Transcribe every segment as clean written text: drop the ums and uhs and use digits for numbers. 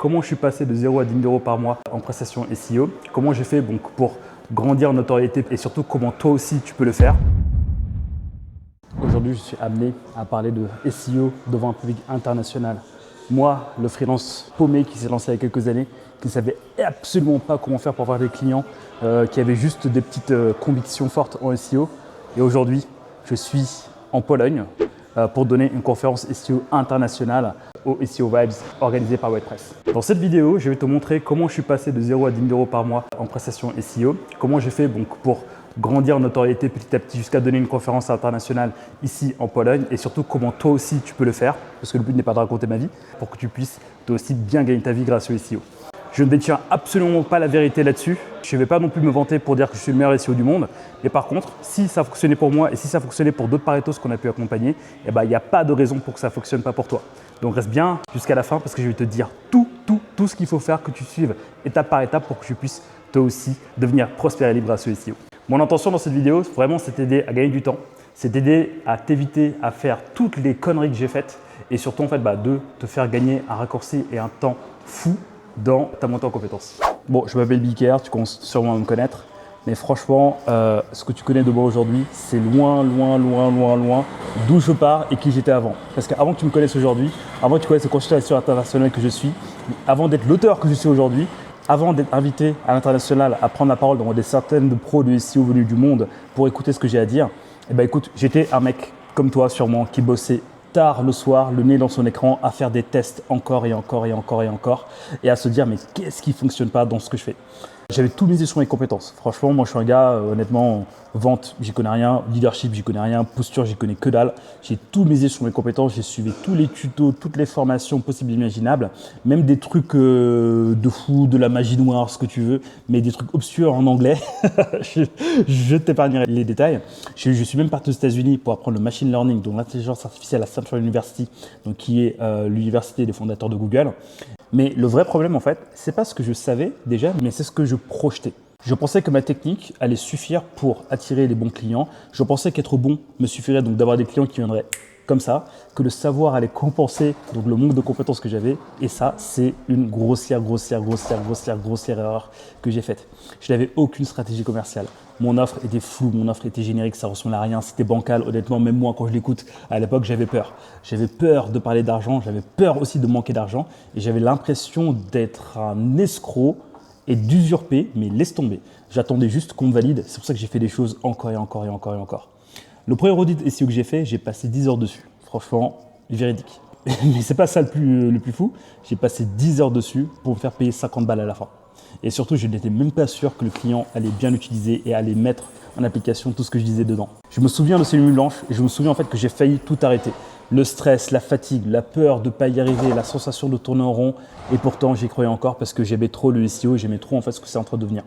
Comment je suis passé de 0 à 10 000 euros par mois en prestations SEO, comment j'ai fait pour grandir en notoriété et surtout comment toi aussi tu peux le faire. Aujourd'hui, je suis amené à parler de SEO devant un public international. Moi, le freelance paumé qui s'est lancé il y a quelques années, qui ne savait absolument pas comment faire pour avoir des clients, qui avait juste des petites convictions fortes en SEO. Et aujourd'hui, je suis en Pologne pour donner une conférence SEO internationale au SEO Vibes organisée par WordPress. Dans cette vidéo, je vais te montrer comment je suis passé de 0 à 10 000 euros par mois en prestations SEO, comment j'ai fait pour grandir en notoriété petit à petit jusqu'à donner une conférence internationale ici en Pologne et surtout comment toi aussi tu peux le faire, parce que le but n'est pas de raconter ma vie, pour que tu puisses toi aussi bien gagner ta vie grâce au SEO. Je ne détiens absolument pas la vérité là-dessus. Je ne vais pas non plus me vanter pour dire que je suis le meilleur SEO du monde. Mais par contre, si ça fonctionnait pour moi et si ça fonctionnait pour d'autres paretos qu'on a pu accompagner, il n'y a pas de raison pour que ça ne fonctionne pas pour toi. Donc reste bien jusqu'à la fin parce que je vais te dire tout ce qu'il faut faire, que tu suives étape par étape pour que tu puisses toi aussi devenir prospère et libre grâce au SEO. Mon intention dans cette vidéo, vraiment, c'est t'aider à gagner du temps. C'est t'aider à t'éviter à faire toutes les conneries que j'ai faites et surtout de te faire gagner un raccourci et un temps fou dans ta montée en compétences. Bon, je m'appelle Biker, tu commences sûrement à me connaître, mais franchement, ce que tu connais de moi aujourd'hui, c'est loin d'où je pars et qui j'étais avant. Parce qu'avant que tu me connaisses aujourd'hui, avant que tu connaisses le consultant SEO international que je suis, avant d'être l'auteur que je suis aujourd'hui, avant d'être invité à l'international à prendre la parole devant des centaines de pros de SEO venus du monde pour écouter ce que j'ai à dire, écoute, j'étais un mec comme toi sûrement qui bossait tard le soir, le nez dans son écran, à faire des tests encore et à se dire mais qu'est-ce qui ne fonctionne pas dans ce que je fais. J'avais tout misé sur mes compétences. Franchement, moi je suis un gars, honnêtement, vente, j'y connais rien, leadership, j'y connais rien, posture, j'y connais que dalle. J'ai tout misé sur mes compétences, j'ai suivi tous les tutos, toutes les formations possibles et imaginables, même des trucs de fou, de la magie noire, ce que tu veux, mais des trucs obscurs en anglais. je t'épargnerai les détails. Je suis même parti aux États-Unis pour apprendre le machine learning, donc l'intelligence artificielle à Stanford University, donc qui est l'université des fondateurs de Google. Mais le vrai problème, en fait, c'est pas ce que je savais déjà, mais c'est ce que je projetais. Je pensais que ma technique allait suffire pour attirer les bons clients. Je pensais qu'être bon me suffirait, donc d'avoir des clients qui viendraient comme ça, que le savoir allait compenser donc le manque de compétences que j'avais. Et ça, c'est une grossière erreur que j'ai faite. Je n'avais aucune stratégie commerciale. Mon offre était floue, mon offre était générique, ça ressemblait à rien, c'était bancal. Honnêtement, même moi, quand je l'écoute, à l'époque, j'avais peur. J'avais peur de parler d'argent, j'avais peur aussi de manquer d'argent et j'avais l'impression d'être un escroc et d'usurper, mais laisse tomber. J'attendais juste qu'on me valide, c'est pour ça que j'ai fait des choses encore et encore. Le premier audit SEO que j'ai fait, j'ai passé 10 heures dessus. Franchement, véridique. Mais c'est pas ça le plus fou. J'ai passé 10 heures dessus pour me faire payer 50 balles à la fin. Et surtout, je n'étais même pas sûr que le client allait bien l'utiliser et allait mettre en application tout ce que je disais dedans. Je me souviens de ces nuits blanches et je me souviens en fait que j'ai failli tout arrêter. Le stress, la fatigue, la peur de ne pas y arriver, la sensation de tourner en rond. Et pourtant, j'y croyais encore parce que j'aimais trop le SEO, j'aimais trop en fait ce que c'est en train de devenir.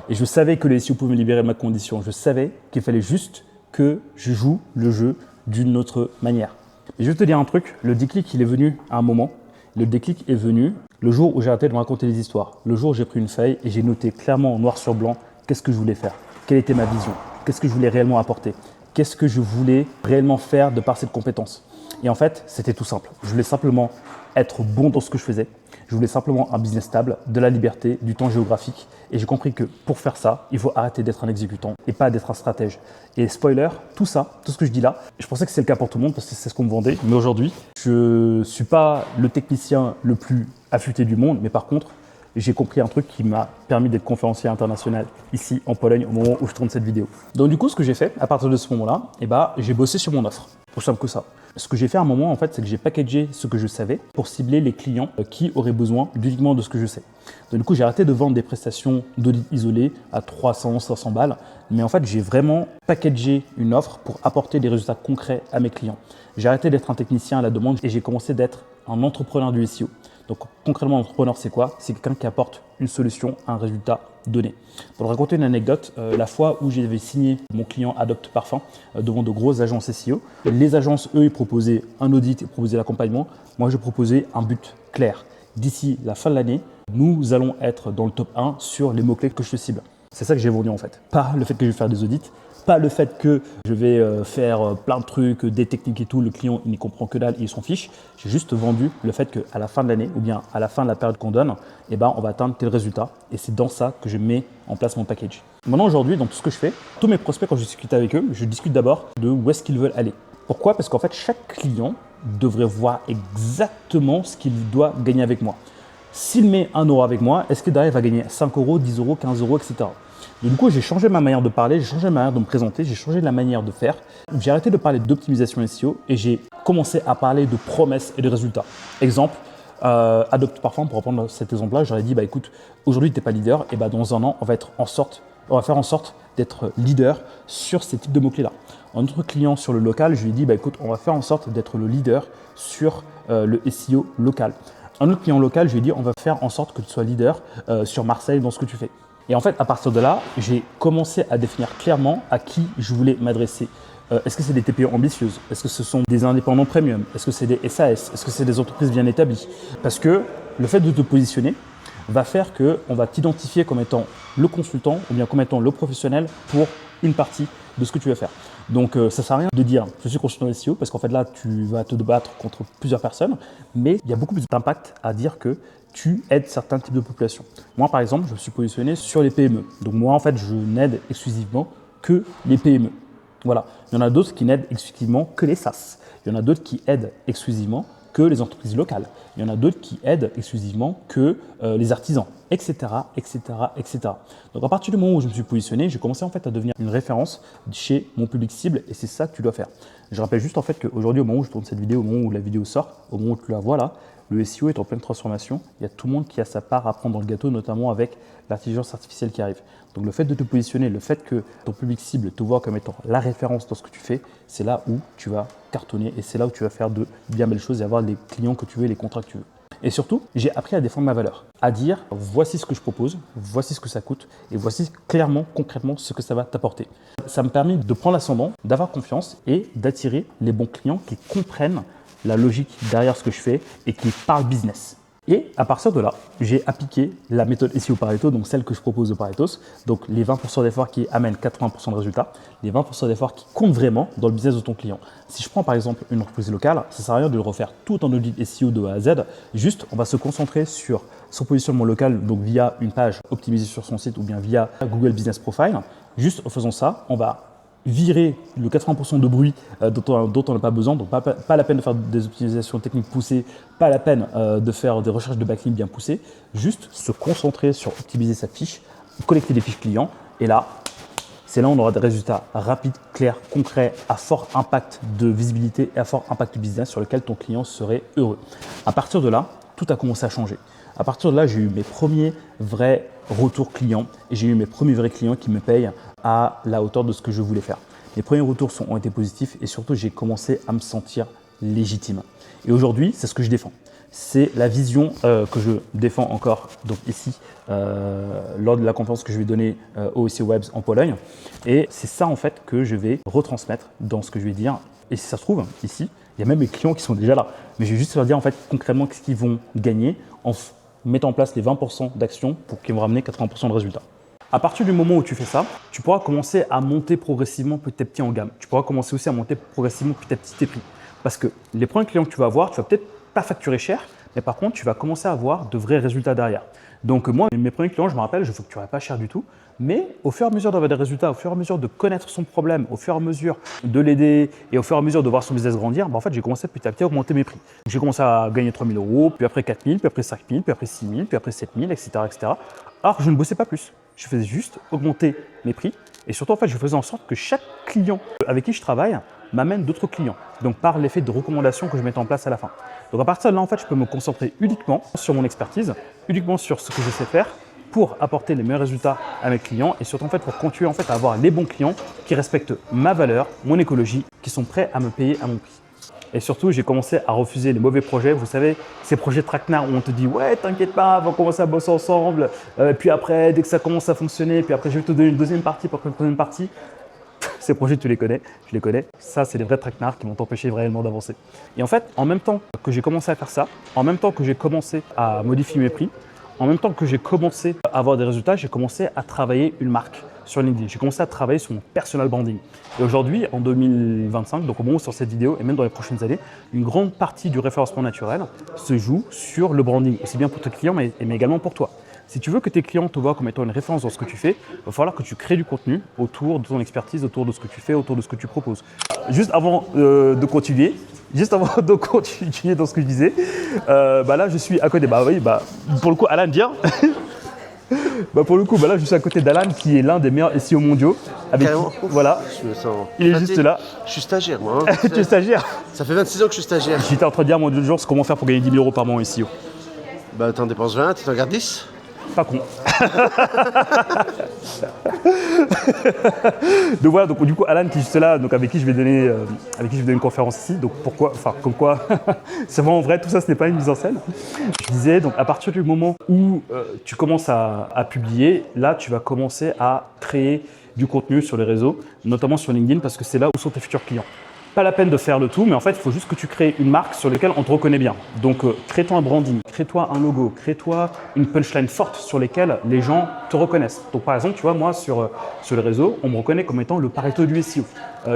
Et je savais que le SEO pouvait me libérer de ma condition. Je savais qu'il fallait juste que je joue le jeu d'une autre manière. Et je vais te dire un truc, le déclic il est venu à un moment. Le déclic est venu le jour où j'ai arrêté de me raconter des histoires. Le jour où j'ai pris une feuille et j'ai noté clairement noir sur blanc qu'est-ce que je voulais faire, quelle était ma vision, qu'est-ce que je voulais réellement apporter, qu'est-ce que je voulais réellement faire de par cette compétence. Et en fait, c'était tout simple. Je voulais simplement être bon dans ce que je faisais. Je voulais simplement un business stable, de la liberté, du temps géographique. Et j'ai compris que pour faire ça, il faut arrêter d'être un exécutant et pas d'être un stratège. Et spoiler, tout ça, tout ce que je dis là, je pensais que c'est le cas pour tout le monde parce que c'est ce qu'on me vendait. Mais aujourd'hui, je ne suis pas le technicien le plus affûté du monde. Mais par contre, j'ai compris un truc qui m'a permis d'être conférencier international ici en Pologne au moment où je tourne cette vidéo. Donc du coup, ce que j'ai fait à partir de ce moment-là, j'ai bossé sur mon offre. Aussi simple que ça. Ce que j'ai fait à un moment, en fait, c'est que j'ai packagé ce que je savais pour cibler les clients qui auraient besoin uniquement de ce que je sais. Donc, du coup, j'ai arrêté de vendre des prestations d'audit isolées à 300, 500 balles. Mais en fait, j'ai vraiment packagé une offre pour apporter des résultats concrets à mes clients. J'ai arrêté d'être un technicien à la demande et j'ai commencé d'être un entrepreneur du SEO. Donc concrètement, un entrepreneur, c'est quoi? C'est quelqu'un qui apporte une solution à un résultat donné. Pour te raconter une anecdote, la fois où j'avais signé mon client Adopt Parfum devant de grosses agences SEO, les agences, eux, ils proposaient un audit, ils proposaient l'accompagnement. Moi, je proposais un but clair. D'ici la fin de l'année, nous allons être dans le top 1 sur les mots-clés que je cible. C'est ça que j'ai vendu en fait. Pas le fait que je vais faire des audits, Pas le fait que je vais faire plein de trucs, des techniques et tout, le client il n'y comprend que dalle, il s'en fiche. J'ai juste vendu le fait qu'à la fin de l'année ou bien à la fin de la période qu'on donne, eh ben, on va atteindre tel résultat. Et c'est dans ça que je mets en place mon package. Maintenant aujourd'hui, dans tout ce que je fais, tous mes prospects, quand je discute avec eux, je discute d'abord de où est-ce qu'ils veulent aller. Pourquoi? Parce qu'en fait, chaque client devrait voir exactement ce qu'il doit gagner avec moi. S'il met 1 euro avec moi, est-ce que derrière il va gagner 5 euros, 10 euros, 15 euros, etc. Et du coup, j'ai changé ma manière de parler, j'ai changé ma manière de me présenter, j'ai changé la manière de faire. J'ai arrêté de parler d'optimisation SEO et j'ai commencé à parler de promesses et de résultats. Exemple, Adopt Parfum, pour reprendre cet exemple-là, j'aurais dit, bah écoute, aujourd'hui tu n'es pas leader, et bah dans un an, on va faire en sorte d'être leader sur ces types de mots-clés-là. Un autre client sur le local, je lui ai dit, bah écoute, on va faire en sorte d'être le leader sur le SEO local. Un autre client local, je lui ai dit, on va faire en sorte que tu sois leader sur Marseille dans ce que tu fais. Et en fait, à partir de là, j'ai commencé à définir clairement à qui je voulais m'adresser. Est-ce que c'est des TPE ambitieuses? Est-ce que ce sont des indépendants premium? Est-ce que c'est des SAS? Est-ce que c'est des entreprises bien établies? Parce que le fait de te positionner va faire qu'on va t'identifier comme étant le consultant ou bien comme étant le professionnel pour une partie de ce que tu vas faire. Donc ça ne sert à rien de dire je suis consultant SEO parce qu'en fait là tu vas te battre contre plusieurs personnes, mais il y a beaucoup plus d'impact à dire que tu aides certains types de populations. Moi par exemple, je me suis positionné sur les PME. Donc moi en fait je n'aide exclusivement que les PME. Voilà. Il y en a d'autres qui n'aident exclusivement que les SaaS. Il y en a d'autres qui aident exclusivement que les entreprises locales. Il y en a d'autres qui aident exclusivement que les artisans, etc., etc., etc. Donc à partir du moment où je me suis positionné, j'ai commencé en fait à devenir une référence chez mon public cible et c'est ça que tu dois faire. Je rappelle juste en fait qu'aujourd'hui, au moment où je tourne cette vidéo, au moment où la vidéo sort, au moment où tu la vois là, le SEO est en pleine transformation. Il y a tout le monde qui a sa part à prendre dans le gâteau, notamment avec l'intelligence artificielle qui arrive. Donc le fait de te positionner, le fait que ton public cible te voit comme étant la référence dans ce que tu fais, c'est là où tu vas cartonner et c'est là où tu vas faire de bien belles choses et avoir les clients que tu veux et les contrats que tu veux. Et surtout, j'ai appris à défendre ma valeur, à dire voici ce que je propose, voici ce que ça coûte et voici clairement, concrètement ce que ça va t'apporter. Ça me permet de prendre l'ascendant, d'avoir confiance et d'attirer les bons clients qui comprennent la logique derrière ce que je fais et qui parlent business. Et à partir de là, j'ai appliqué la méthode SEO Pareto, donc celle que je propose de Paretos, donc les 20% d'efforts qui amènent 80% de résultats, les 20% d'efforts qui comptent vraiment dans le business de ton client. Si je prends par exemple une entreprise locale, ça ne sert à rien de le refaire tout en audit SEO de A à Z, juste on va se concentrer sur son positionnement local, donc via une page optimisée sur son site ou bien via Google Business Profile. Juste en faisant ça, on va virer le 80% de bruit dont on n'a pas besoin, donc pas la peine de faire des optimisations techniques poussées, pas la peine de faire des recherches de backlink bien poussées, juste se concentrer sur optimiser sa fiche, collecter des fiches clients et là, c'est là où on aura des résultats rapides, clairs, concrets, à fort impact de visibilité et à fort impact business sur lequel ton client serait heureux. À partir de là, tout a commencé à changer. À partir de là, j'ai eu mes premiers vrais retours clients et j'ai eu mes premiers vrais clients qui me payent à la hauteur de ce que je voulais faire. Les premiers retours ont été positifs et surtout, j'ai commencé à me sentir légitime. Et aujourd'hui, c'est ce que je défends. C'est la vision que je défends encore donc ici lors de la conférence que je vais donner au SEO Webs en Pologne. Et c'est ça en fait que je vais retransmettre dans ce que je vais dire. Et si ça se trouve, ici, il y a même mes clients qui sont déjà là. Mais je vais juste leur dire en fait concrètement qu'est-ce qu'ils vont gagner en mettant en place les 20% d'actions pour qu'ils vont ramener 80% de résultats. À partir du moment où tu fais ça, tu pourras commencer à monter progressivement petit à petit en gamme. Tu pourras commencer aussi à monter progressivement petit à petit tes prix. Parce que les premiers clients que tu vas avoir, tu vas peut-être pas facturer cher, mais par contre, tu vas commencer à avoir de vrais résultats derrière. Donc moi, mes premiers clients, je me rappelle, je ne facturais pas cher du tout. Mais au fur et à mesure d'avoir des résultats, au fur et à mesure de connaître son problème, au fur et à mesure de l'aider et au fur et à mesure de voir son business grandir, en fait, j'ai commencé petit à petit à augmenter mes prix. J'ai commencé à gagner 3 000 euros, puis après 4 000, puis après 5 000, puis après 6 000, puis après 7 000, etc., etc. Alors que je ne bossais pas plus. Je faisais juste augmenter mes prix et surtout, en fait, je faisais en sorte que chaque client avec qui je travaille m'amène d'autres clients. Donc, par l'effet de recommandation que je mets en place à la fin. Donc, à partir de là, en fait, je peux me concentrer uniquement sur mon expertise, uniquement sur ce que je sais faire pour apporter les meilleurs résultats à mes clients et surtout en fait pour continuer en fait à avoir les bons clients qui respectent ma valeur, mon écologie, qui sont prêts à me payer à mon prix. Et surtout, j'ai commencé à refuser les mauvais projets. Vous savez, ces projets traquenards où on te dit « Ouais, t'inquiète pas, on va commencer à bosser ensemble. Puis après, dès que ça commence à fonctionner, puis après, je vais te donner une deuxième partie pour une troisième partie. » Ces projets, tu les connais, je les connais. Ça, c'est des vrais traquenards qui vont t'empêcher réellement d'avancer. Et en fait, en même temps que j'ai commencé à faire ça, en même temps que j'ai commencé à modifier mes prix, en même temps que j'ai commencé à avoir des résultats, j'ai commencé à travailler une marque sur LinkedIn. J'ai commencé à travailler sur mon personal branding. Et aujourd'hui, en 2025, donc au moment où sur cette vidéo et même dans les prochaines années, une grande partie du référencement naturel se joue sur le branding, aussi bien pour tes clients mais également pour toi. Si tu veux que tes clients te voient comme étant une référence dans ce que tu fais, il va falloir que tu crées du contenu autour de ton expertise, autour de ce que tu fais, autour de ce que tu proposes. Juste avant de continuer dans ce que je disais, là je suis à côté, pour le coup Alan vient. Là je suis à côté d'Alan qui est l'un des meilleurs SEO mondiaux. Voilà, je me sens il est juste là. Je suis stagiaire moi. Hein. Tu es stagiaire? Ça fait 26 ans que je suis stagiaire. J'étais en train de dire mon jours comment faire pour gagner 10 000 € par mois en SEO. T'en dépenses 20, tu t'en gardes 10. Pas con. Donc voilà, du coup Alan qui est juste là, donc avec qui je vais donner une conférence ici. Donc comme quoi, c'est vraiment vrai, tout ça ce n'est pas une mise en scène. Je disais, donc à partir du moment où tu commences à publier, là tu vas commencer à créer du contenu sur les réseaux, notamment sur LinkedIn, parce que c'est là où sont tes futurs clients. Pas la peine de faire le tout, mais en fait, il faut juste que tu crées une marque sur laquelle on te reconnaît bien. Donc, crée-toi un branding, crée-toi un logo, crée-toi une punchline forte sur lesquelles les gens te reconnaissent. Donc, par exemple, tu vois, moi, sur les réseaux, on me reconnaît comme étant le Pareto du SEO.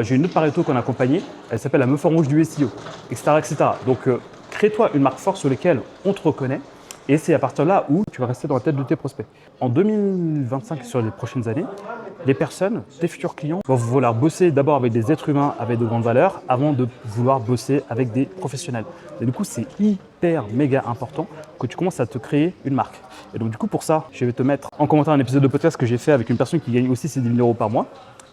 J'ai une autre Pareto qu'on a accompagnée, elle s'appelle la meuf en rouge du SEO, etc., etc. Donc, crée-toi une marque forte sur laquelle on te reconnaît. Et c'est à partir de là où tu vas rester dans la tête de tes prospects. En 2025, sur les prochaines années, les personnes, tes futurs clients, vont vouloir bosser d'abord avec des êtres humains avec de grandes valeurs avant de vouloir bosser avec des professionnels. Et du coup, c'est hyper méga important que tu commences à te créer une marque. Et donc du coup, pour ça, je vais te mettre en commentaire un épisode de podcast que j'ai fait avec une personne qui gagne aussi ses 10 000 € par mois.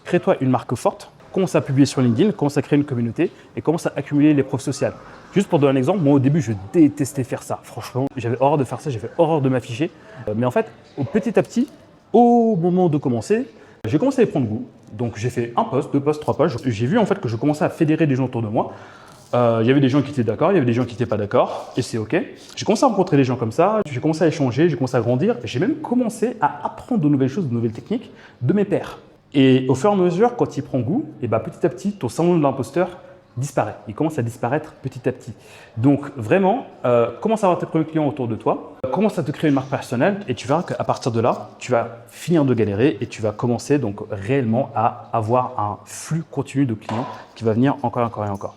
Crée-toi une marque forte. Commence à publier sur LinkedIn, commence à créer une communauté et commence à accumuler les preuves sociales. Juste pour donner un exemple, moi au début je détestais faire ça. Franchement, j'avais horreur de faire ça, j'avais horreur de m'afficher. Mais en fait, petit à petit, au moment de commencer, j'ai commencé à y prendre goût. Donc j'ai fait un post, 2 posts, 3 pages. J'ai vu en fait que je commençais à fédérer des gens autour de moi. Il y avait des gens qui étaient d'accord, il y avait des gens qui n'étaient pas d'accord, et c'est ok. J'ai commencé à rencontrer des gens comme ça, j'ai commencé à échanger, j'ai commencé à grandir. J'ai même commencé à apprendre de nouvelles choses, de nouvelles techniques de mes pairs. Et au fur et à mesure, quand il prend goût, et petit à petit, ton syndrome de l'imposteur disparaît. Il commence à disparaître petit à petit. Donc vraiment, commence à avoir tes premiers clients autour de toi, commence à te créer une marque personnelle et tu verras qu'à partir de là, tu vas finir de galérer et tu vas commencer donc réellement à avoir un flux continu de clients qui va venir encore et encore.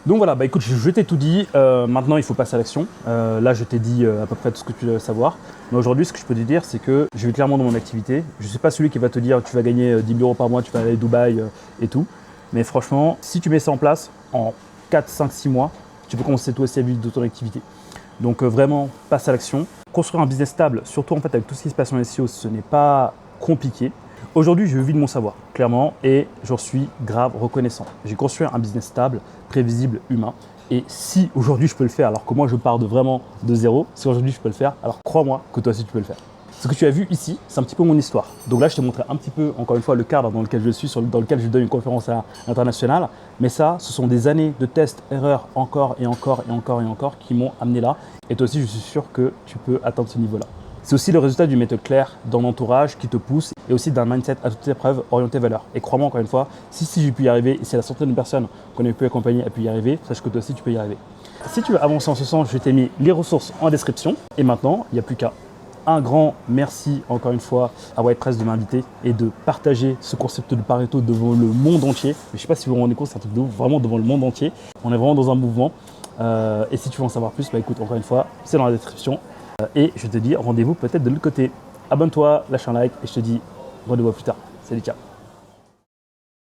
Donc voilà, écoute, je t'ai tout dit, maintenant il faut passer à l'action. Là je t'ai dit à peu près tout ce que tu dois savoir. Mais aujourd'hui ce que je peux te dire c'est que je vais clairement dans mon activité. Je ne suis pas celui qui va te dire tu vas gagner 10 000 € par mois, tu vas aller à Dubaï et tout. Mais franchement, si tu mets ça en place, en 4, 5, 6 mois, tu peux commencer toi aussi à vivre de ton activité. Donc vraiment, passe à l'action. Construire un business stable, surtout en fait avec tout ce qui se passe en SEO, ce n'est pas compliqué. Aujourd'hui, je vis de mon savoir, clairement, et j'en suis grave reconnaissant. J'ai construit un business stable, prévisible, humain. Et si aujourd'hui je peux le faire, alors que moi je pars vraiment de zéro, si aujourd'hui je peux le faire, alors crois-moi que toi aussi tu peux le faire. Ce que tu as vu ici, c'est un petit peu mon histoire. Donc là, je t'ai montré un petit peu, encore une fois, le cadre dans lequel je suis, dans lequel je donne une conférence internationale. Mais ça, ce sont des années de tests, erreurs, encore qui m'ont amené là. Et toi aussi, je suis sûr que tu peux atteindre ce niveau-là. C'est aussi le résultat d'une méthode claire, d'un entourage qui te pousse et aussi d'un mindset à toutes épreuves orienté valeur. Et crois-moi encore une fois, si j'ai pu y arriver et si la centaine de personnes qu'on a pu accompagner a pu y arriver, sache que toi aussi tu peux y arriver. Si tu veux avancer en ce sens, je t'ai mis les ressources en description. Et maintenant, il n'y a plus qu'à. Un grand merci encore une fois à WhitePress de m'inviter et de partager ce concept de Pareto devant le monde entier. Mais je ne sais pas si vous vous rendez compte, c'est un truc de ouf, vraiment devant le monde entier. On est vraiment dans un mouvement. Et si tu veux en savoir plus, écoute, encore une fois, c'est dans la description. Et je te dis rendez-vous peut-être de l'autre côté. Abonne-toi, lâche un like et je te dis rendez-vous plus tard. Salut, ciao.